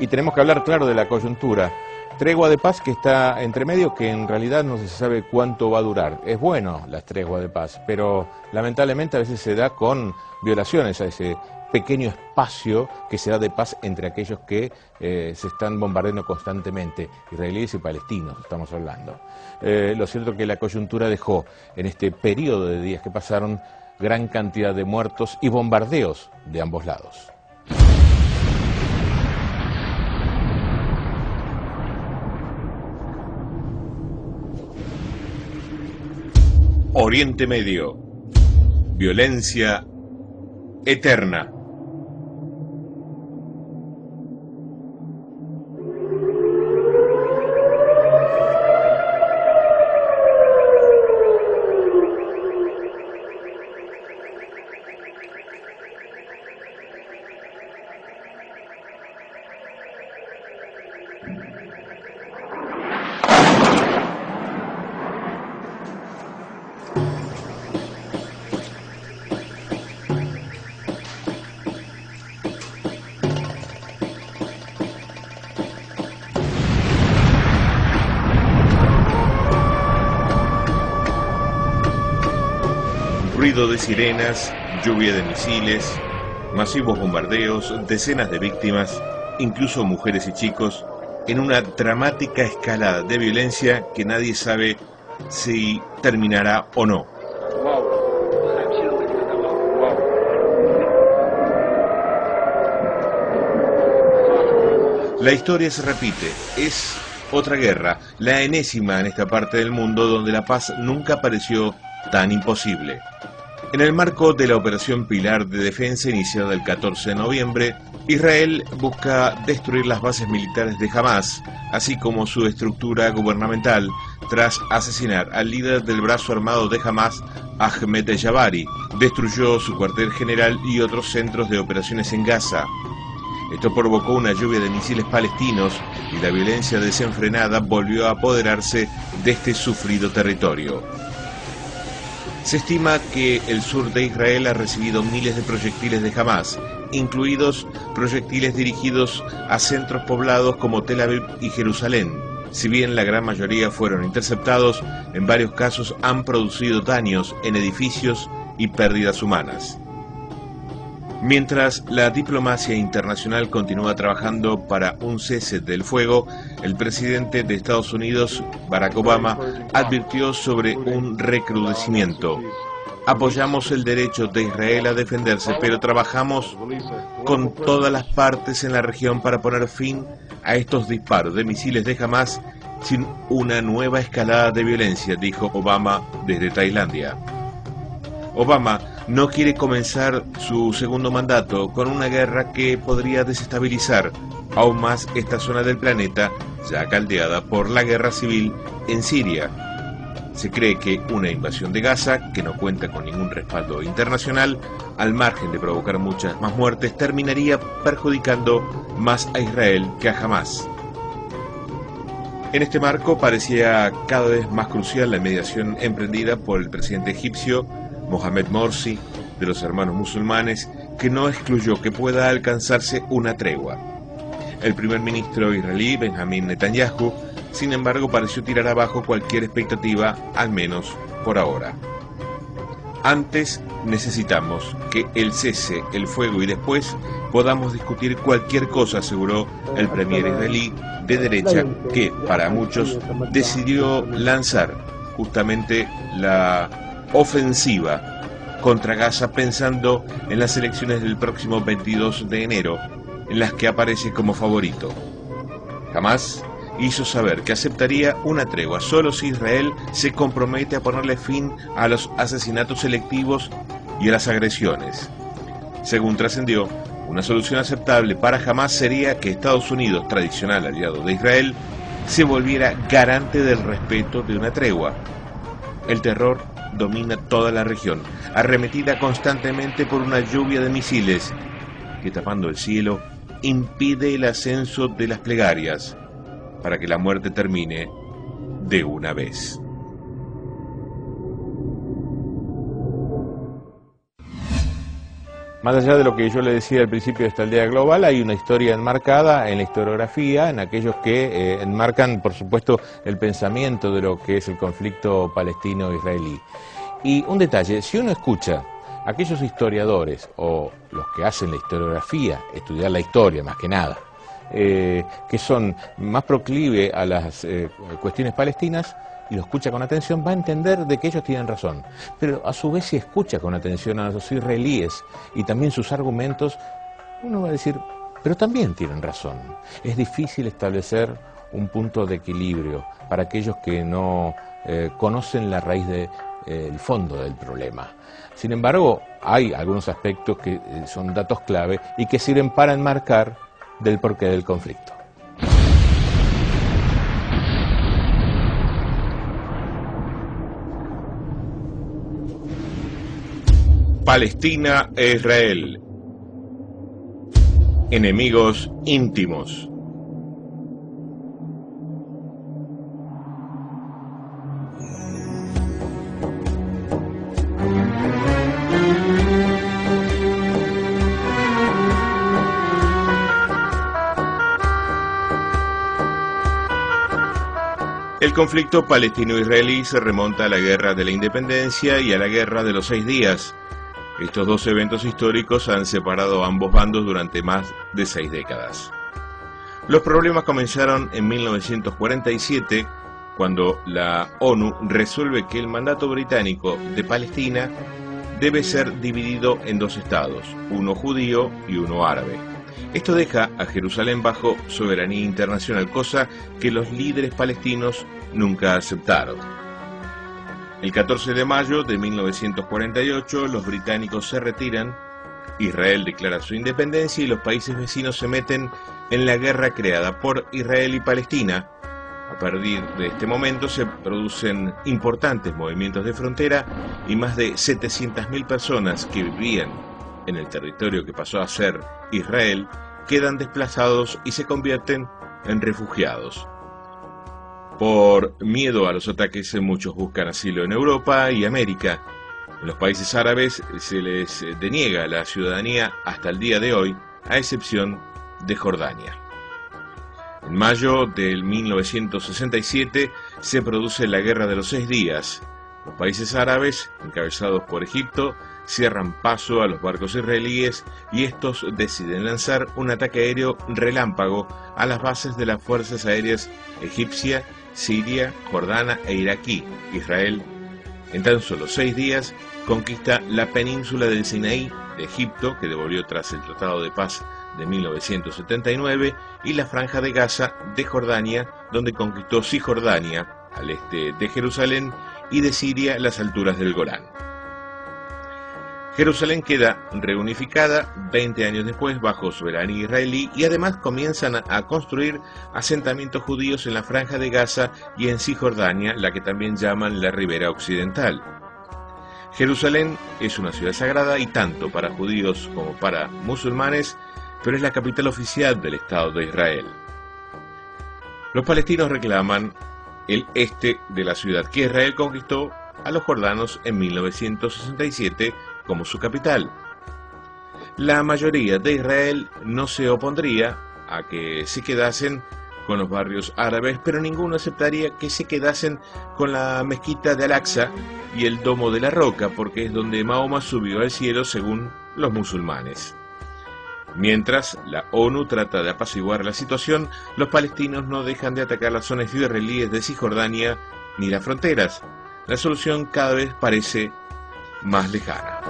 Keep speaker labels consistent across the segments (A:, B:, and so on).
A: tenemos que hablar, claro, de la coyuntura. Tregua de paz que está entre medio, que en realidad no se sabe cuánto va a durar. Es bueno la tregua de paz, pero lamentablemente a veces se da con violaciones a ese pequeño espacio que se da de paz entre aquellos que se están bombardeando constantemente, israelíes y palestinos, estamos hablando. Lo cierto es que la coyuntura dejó en este periodo de días que pasaron gran cantidad de muertos y bombardeos de ambos lados. Oriente Medio. Violencia eterna. Ruido de sirenas, lluvia de misiles, masivos bombardeos, decenas de víctimas, incluso mujeres y chicos, en una dramática escalada de violencia que nadie sabe si terminará o no. La historia se repite, es otra guerra, la enésima en esta parte del mundo donde la paz nunca pareció tan imposible. En el marco de la Operación Pilar de Defensa iniciada el 14 de noviembre, Israel busca destruir las bases militares de Hamás, así como su estructura gubernamental, tras asesinar al líder del brazo armado de Hamás, Ahmed Jabari. Destruyó su cuartel general y otros centros de operaciones en Gaza. Esto provocó una lluvia de misiles palestinos y la violencia desenfrenada volvió a apoderarse de este sufrido territorio. Se estima que el sur de Israel ha recibido miles de proyectiles de Hamás, incluidos proyectiles dirigidos a centros poblados como Tel Aviv y Jerusalén. Si bien la gran mayoría fueron interceptados, en varios casos han producido daños en edificios y pérdidas humanas. Mientras la diplomacia internacional continúa trabajando para un cese del fuego, el presidente de Estados Unidos, Barack Obama, advirtió sobre un recrudecimiento. Apoyamos el derecho de Israel a defenderse, pero trabajamos con todas las partes en la región para poner fin a estos disparos de misiles de Hamás sin una nueva escalada de violencia, dijo Obama desde Tailandia. Obama no quiere comenzar su segundo mandato con una guerra que podría desestabilizar aún más esta zona del planeta ya caldeada por la guerra civil en Siria. Se cree que una invasión de Gaza, que no cuenta con ningún respaldo internacional, al margen de provocar muchas más muertes, terminaría perjudicando más a Israel que a Hamás. En este marco parecía cada vez más crucial la mediación emprendida por el presidente egipcio Mohamed Morsi, de los Hermanos Musulmanes, que no excluyó que pueda alcanzarse una tregua. El primer ministro israelí, Benjamin Netanyahu, sin embargo, pareció tirar abajo cualquier expectativa, al menos por ahora. Antes necesitamos que el cese, el fuego y después podamos discutir cualquier cosa, aseguró el premier israelí de derecha que, para muchos, decidió lanzar justamente la ofensiva contra Gaza pensando en las elecciones del próximo 22 de enero, en las que aparece como favorito. Jamás hizo saber que aceptaría una tregua solo si Israel se compromete a ponerle fin a los asesinatos selectivos y a las agresiones. Según trascendió, una solución aceptable para Hamás sería que Estados Unidos, tradicional aliado de Israel, se volviera garante del respeto de una tregua. El terror domina toda la región, arremetida constantemente por una lluvia de misiles que, tapando el cielo, impide el ascenso de las plegarias para que la muerte termine de una vez. Más allá de lo que yo le decía al principio de esta aldea global, hay una historia enmarcada en la historiografía, en aquellos que enmarcan, por supuesto, el pensamiento de lo que es el conflicto palestino-israelí. Y un detalle, si uno escucha a aquellos historiadores o los que hacen la historiografía, estudiar la historia más que nada, que son más proclive a las cuestiones palestinas, y lo escucha con atención, va a entender de que ellos tienen razón. Pero a su vez, si escucha con atención a los israelíes y también sus argumentos, uno va a decir, pero también tienen razón. Es difícil establecer un punto de equilibrio para aquellos que no conocen la raíz del fondo del problema. Sin embargo, hay algunos aspectos que son datos clave y que sirven para enmarcar del porqué del conflicto. Palestina e Israel, enemigos íntimos. El conflicto palestino-israelí se remonta a la Guerra de la Independencia y a la Guerra de los 6 días. Estos dos eventos históricos han separado a ambos bandos durante más de 6 décadas. Los problemas comenzaron en 1947, cuando la ONU resuelve que el mandato británico de Palestina debe ser dividido en 2 estados, uno judío y uno árabe. Esto deja a Jerusalén bajo soberanía internacional, cosa que los líderes palestinos nunca aceptaron. El 14 de mayo de 1948, los británicos se retiran, Israel declara su independencia y los países vecinos se meten en la guerra creada por Israel y Palestina. A partir de este momento se producen importantes movimientos de frontera y más de 700.000 personas que vivían en el territorio que pasó a ser Israel quedan desplazados y se convierten en refugiados. Por miedo a los ataques, muchos buscan asilo en Europa y América. En los países árabes se les deniega la ciudadanía hasta el día de hoy, a excepción de Jordania. En mayo del 1967 se produce la Guerra de los 6 días. Los países árabes, encabezados por Egipto, cierran paso a los barcos israelíes y estos deciden lanzar un ataque aéreo relámpago a las bases de las fuerzas aéreas egipcia, siria, jordana e iraquí. Israel, en tan solo 6 días, conquista la península del Sinaí de Egipto, que devolvió tras el Tratado de Paz de 1979, y la Franja de Gaza de Jordania, donde conquistó Cisjordania, al este de Jerusalén, y de Siria las alturas del Golán. Jerusalén queda reunificada 20 años después bajo soberanía israelí y además comienzan a construir asentamientos judíos en la Franja de Gaza y en Cisjordania, la que también llaman la Ribera Occidental. Jerusalén es una ciudad sagrada y tanto para judíos como para musulmanes, pero es la capital oficial del Estado de Israel. Los palestinos reclaman el este de la ciudad que Israel conquistó a los jordanos en 1967 como su capital. La mayoría de Israel no se opondría a que se quedasen con los barrios árabes, pero ninguno aceptaría que se quedasen con la mezquita de Al-Aqsa y el Domo de la Roca, porque es donde Mahoma subió al cielo según los musulmanes. Mientras la ONU trata de apaciguar la situación, los palestinos no dejan de atacar las zonas israelíes de Cisjordania ni las fronteras. La solución cada vez parece más lejana.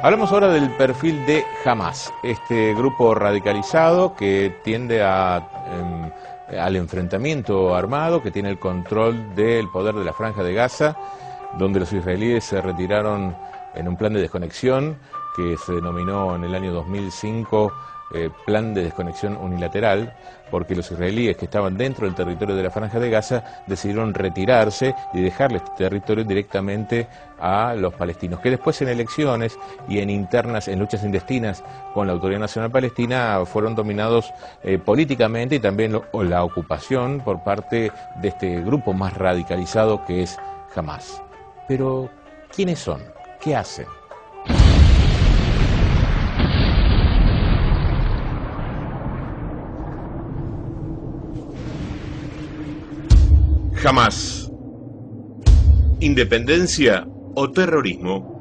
A: Hablamos ahora del perfil de Hamás, este grupo radicalizado que tiende al enfrentamiento armado, que tiene el control del poder de la Franja de Gaza, donde los israelíes se retiraron en un plan de desconexión que se denominó en el año 2005 plan de desconexión unilateral, porque los israelíes que estaban dentro del territorio de la Franja de Gaza decidieron retirarse y dejarle este territorio directamente a los palestinos, que después en elecciones y en luchas intestinas con la Autoridad Nacional Palestina fueron dominados políticamente, y también la ocupación por parte de este grupo más radicalizado que es Hamás. Pero, ¿Quiénes son? ¿Qué hacen? Hamás. ¿Independencia o terrorismo?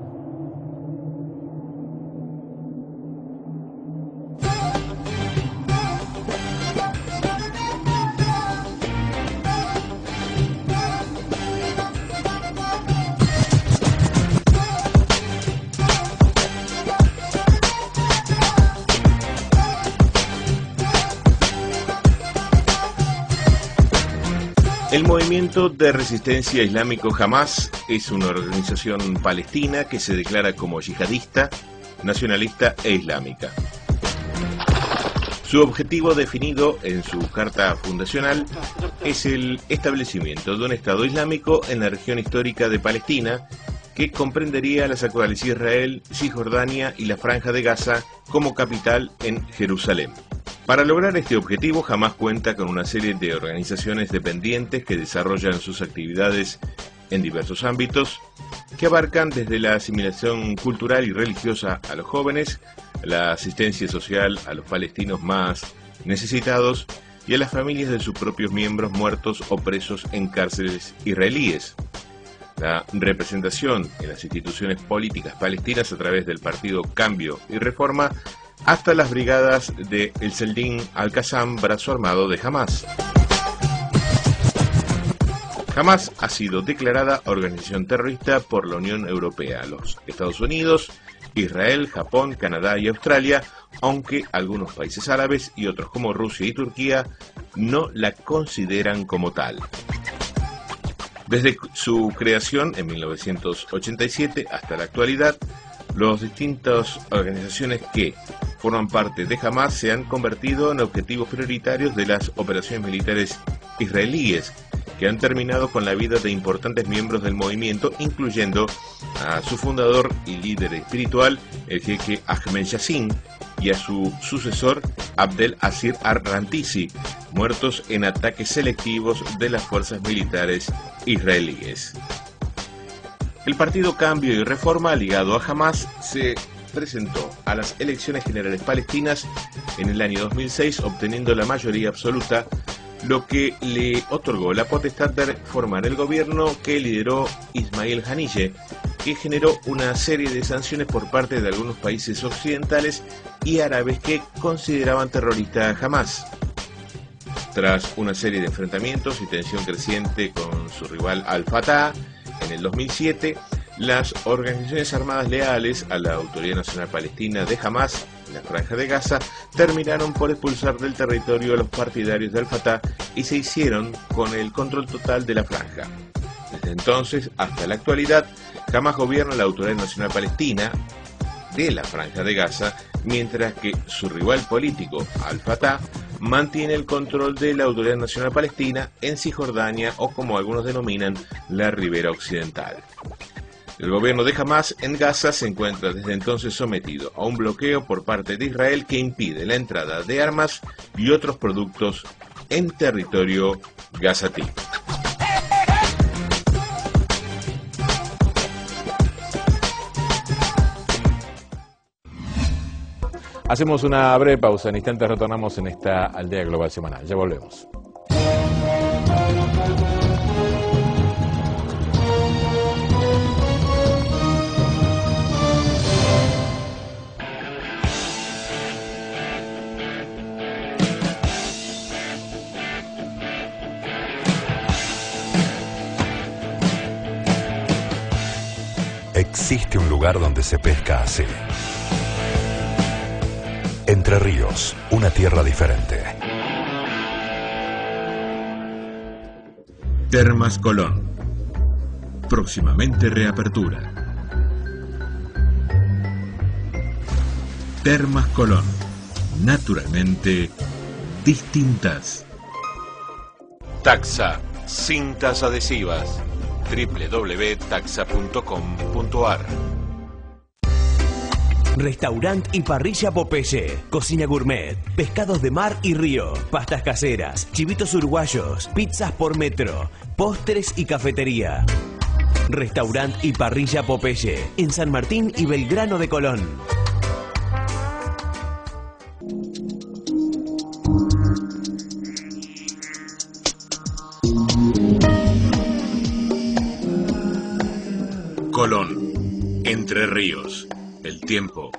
A: El movimiento de resistencia islámico Hamás es una organización palestina que se declara como yihadista, nacionalista e islámica. Su objetivo definido en su carta fundacional es el establecimiento de un Estado islámico en la región histórica de Palestina, que comprendería las actuales Israel, Cisjordania y la Franja de Gaza como capital en Jerusalén. Para lograr este objetivo, Hamás cuenta con una serie de organizaciones dependientes que desarrollan sus actividades en diversos ámbitos, que abarcan desde la asimilación cultural y religiosa a los jóvenes, la asistencia social a los palestinos más necesitados y a las familias de sus propios miembros muertos o presos en cárceles israelíes. La representación en las instituciones políticas palestinas a través del partido Cambio y Reforma, hasta las brigadas de El Seldin Al-Qassam, brazo armado de Hamás. Hamás ha sido declarada organización terrorista por la Unión Europea, los Estados Unidos, Israel, Japón, Canadá y Australia, aunque algunos países árabes y otros como Rusia y Turquía no la consideran como tal. Desde su creación en 1987 hasta la actualidad, las distintas organizaciones que forman parte de Hamás se han convertido en objetivos prioritarios de las operaciones militares israelíes, que han terminado con la vida de importantes miembros del movimiento, incluyendo a su fundador y líder espiritual, el jeque Ahmed Yassin, y a su sucesor, Abdel Azir ar-Rantisi, muertos en ataques selectivos de las fuerzas militares israelíes. El partido Cambio y Reforma, ligado a Hamás, se presentó a las elecciones generales palestinas en el año 2006, obteniendo la mayoría absoluta, lo que le otorgó la potestad de formar el gobierno que lideró Ismail Haniyeh, que generó una serie de sanciones por parte de algunos países occidentales y árabes que consideraban terrorista a Hamás. Tras una serie de enfrentamientos y tensión creciente con su rival Al-Fatah, en el 2007, las organizaciones armadas leales a la Autoridad Nacional Palestina de Hamás, en la Franja de Gaza, terminaron por expulsar del territorio a los partidarios de Al-Fatah y se hicieron con el control total de la franja. Desde entonces hasta la actualidad, Hamás gobierna la Autoridad Nacional Palestina de la Franja de Gaza, mientras que su rival político, Al-Fatah, mantiene el control de la Autoridad Nacional Palestina en Cisjordania, o como algunos denominan, la Ribera Occidental. El gobierno de Hamás en Gaza se encuentra desde entonces sometido a un bloqueo por parte de Israel que impide la entrada de armas y otros productos en territorio gazatí. Hacemos una breve pausa, en instantes retornamos en esta Aldea Global Semanal. Ya volvemos.
B: Existe un lugar donde se pesca así. Entre Ríos, una tierra diferente.
A: Termas Colón. Próximamente reapertura. Termas Colón. Naturalmente distintas. Taxa. Cintas adhesivas. www.taxa.com.ar.
C: Restaurant y parrilla Popeye, cocina gourmet, pescados de mar y río, pastas caseras, chivitos uruguayos, pizzas por metro, postres y cafetería. Restaurant y Parrilla Popeye, en San Martín y Belgrano de Colón.
A: Colón, Entre Ríos. El tiempo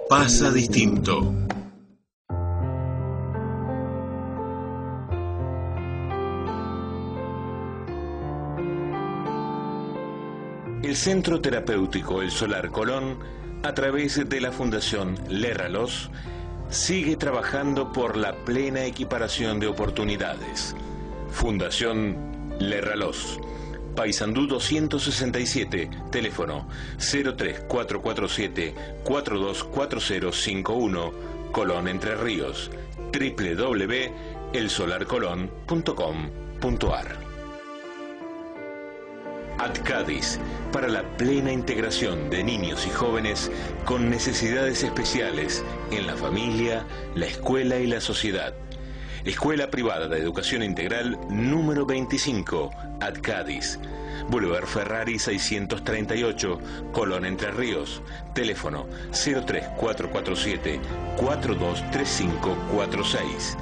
A: pasa distinto. El Centro Terapéutico El Solar Colón, a través de la Fundación Lerralos, sigue trabajando por la plena equiparación de oportunidades. Fundación Lerralos, Paysandú 267, teléfono 03447 424051, Colón Entre Ríos, www.elsolarcolon.com.ar. ADCADIS, para la plena integración de niños y jóvenes con necesidades especiales en la familia, la escuela y la sociedad. Escuela Privada de Educación Integral número 25, ADCADIS, Boulevard Ferrari 638, Colón Entre Ríos, teléfono 03447 423546,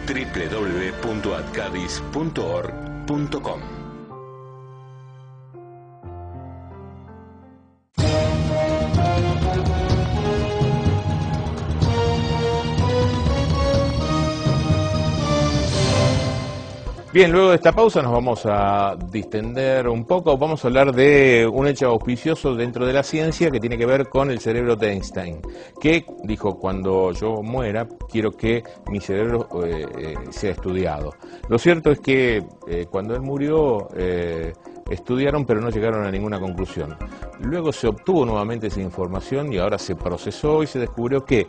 A: www.adcadis.org.com.
D: Bien, luego de esta pausa nos vamos a distender un poco, vamos a hablar de un hecho auspicioso dentro de la ciencia que tiene que ver con el cerebro de Einstein, que dijo: cuando yo muera quiero que mi cerebro sea estudiado. Lo cierto es que cuando él murió estudiaron pero no llegaron a ninguna conclusión. Luego se obtuvo nuevamente esa información y ahora se procesó y se descubrió que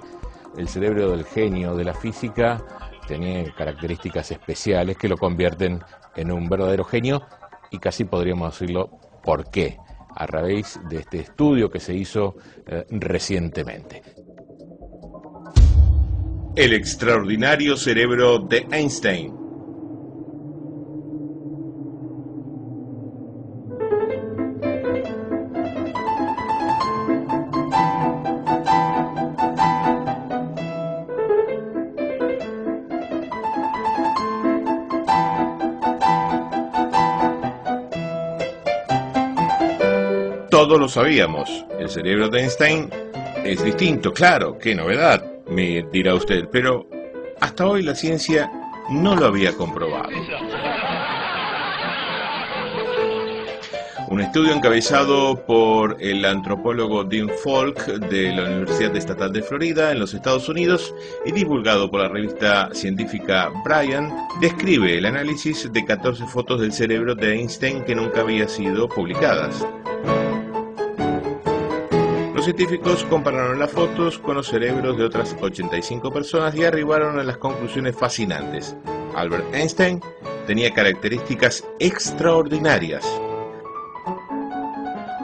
D: el cerebro del genio de la física tenía características especiales que lo convierten en un verdadero genio, y casi podríamos decirlo por qué, a raíz de este estudio que se hizo recientemente.
A: El extraordinario cerebro de Einstein. Todos lo sabíamos, el cerebro de Einstein es distinto, claro, qué novedad, me dirá usted, pero hasta hoy la ciencia no lo había comprobado. Un estudio encabezado por el antropólogo Dean Falk de la Universidad Estatal de Florida en los Estados Unidos y divulgado por la revista científica Brian describe el análisis de 14 fotos del cerebro de Einstein que nunca habían sido publicadas. Los científicos compararon las fotos con los cerebros de otras 85 personas y arribaron a las conclusiones fascinantes. Albert Einstein tenía características extraordinarias.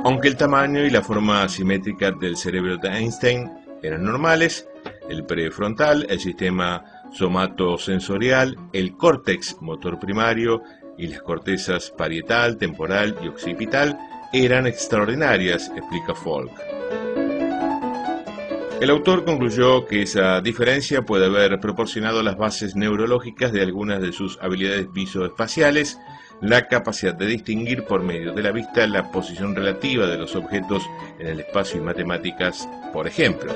A: Aunque el tamaño y la forma asimétrica del cerebro de Einstein eran normales, el prefrontal, el sistema somatosensorial, el córtex motor primario y las cortezas parietal, temporal y occipital eran extraordinarias, explica Falk. El autor concluyó que esa diferencia puede haber proporcionado las bases neurológicas de algunas de sus habilidades visoespaciales, la capacidad de distinguir por medio de la vista la posición relativa de los objetos en el espacio y matemáticas, por ejemplo.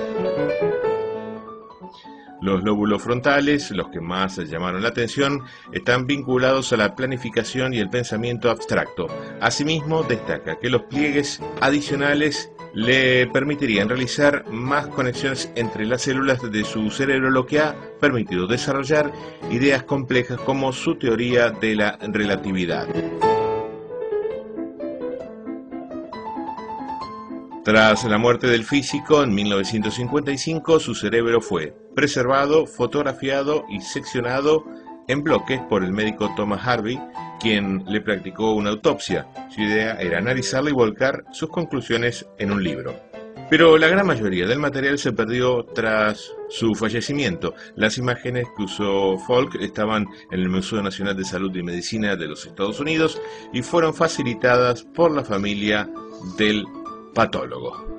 A: Los lóbulos frontales, los que más llamaron la atención, están vinculados a la planificación y el pensamiento abstracto. Asimismo, destaca que los pliegues adicionales le permitirían realizar más conexiones entre las células de su cerebro, lo que ha permitido desarrollar ideas complejas como su teoría de la relatividad. Tras la muerte del físico en 1955, su cerebro fue preservado, fotografiado y seccionado en bloques por el médico Thomas Harvey, quien le practicó una autopsia. Su idea era analizarla y volcar sus conclusiones en un libro. Pero la gran mayoría del material se perdió tras su fallecimiento. Las imágenes que usó Folk estaban en el Museo Nacional de Salud y Medicina de los Estados Unidos y fueron facilitadas por la familia del patólogo.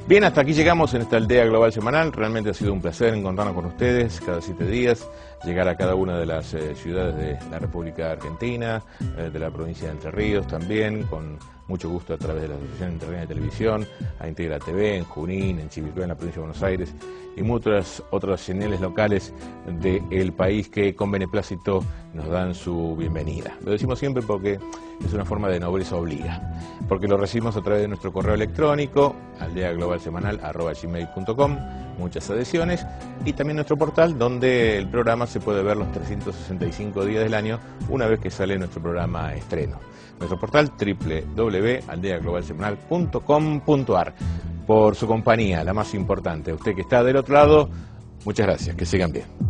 D: Bien, hasta aquí llegamos en esta aldea global semanal. Realmente ha sido un placer encontrarnos con ustedes cada 7 días, llegar a cada una de las ciudades de la República Argentina, de la provincia de Entre Ríos también, con mucho gusto a través de la Asociación Entrerriana de Televisión, a Integra TV, en Junín, en Chivilcoy, en la provincia de Buenos Aires, y muchas otras señales locales del país que con beneplácito nos dan su bienvenida. Lo decimos siempre porque es una forma de nobleza obliga, porque lo recibimos a través de nuestro correo electrónico, aldeaglobalsemanal@gmail.com, muchas adhesiones, y también nuestro portal donde el programa se puede ver los 365 días del año una vez que sale nuestro programa estreno. Nuestro portal www.aldeaglobalsemanal.com.ar. Por su compañía, la más importante. A usted que está del otro lado, muchas gracias, que sigan bien.